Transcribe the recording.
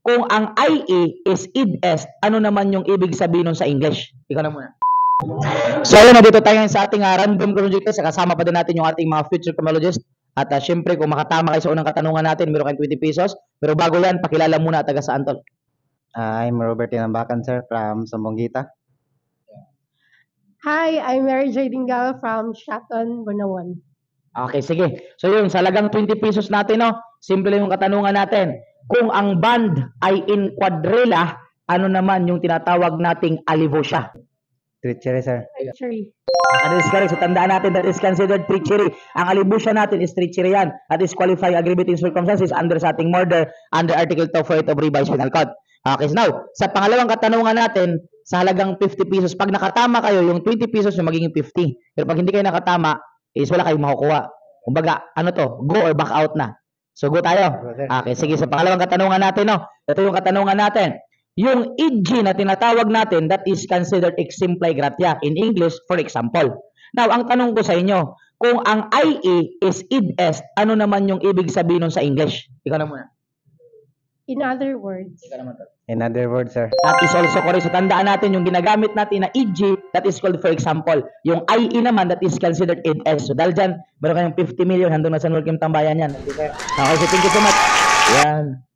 kung ang IE is id est, ano naman yung ibig sabihin nun sa English? Ikaw na muna. So ayun, dito tayo sa ating random project test. Kasama pa din natin yung ating mga future criminologists. At syempre, kung makatama kayo sa unang katanungan natin, meron kayong 20 pesos. Pero bago yan, pakilala muna taga saan, tol. I'm Robert Inambakan, sir, from Sambongita. Hi, I'm Mary J. Dingala from Shaton, Bunawan. Okay, sige. So yun, sa lagang 20 pesos natin, no? Simple lang yung katanungan natin. Kung ang band ay in quadrilla, ano naman yung tinatawag nating alivosya? Treachery, sir. Treachery. That is correct. So tandaan natin that is considered treachery. Ang alivosya natin is treachery yan. At is qualifying aggravating circumstances under sa ating murder under Article 248 of Revised Penal Code. Okay, so now, sa pangalawang katanungan natin, sa halagang 50 pesos, pag nakatama kayo, yung 20 pesos yung magiging 50. Pero pag hindi kayo nakatama, is wala kayong makukuha. Kumbaga, ano to, go or back out na. So, go tayo. Okay, sige, sa pangalawang katanungan natin, no? Ito yung katanungan natin. Yung id na tinatawag natin, that is considered exempli gratia. In English, for example. Now, ang tanong ko sa inyo, kung ang IE is id est, ano naman yung ibig sabihin nun sa English? Ikaw na muna. In other words, Ikaw naman, tol. In other words, sir. That is also correct. So, tandaan natin yung ginagamit natin na eg, that is called for example. Yung IE naman, that is considered id est. So, dahil dyan, meron kayong 50 million, handong nasa Nulkim Tambayan yan. Okay, so thank you so much. Yan.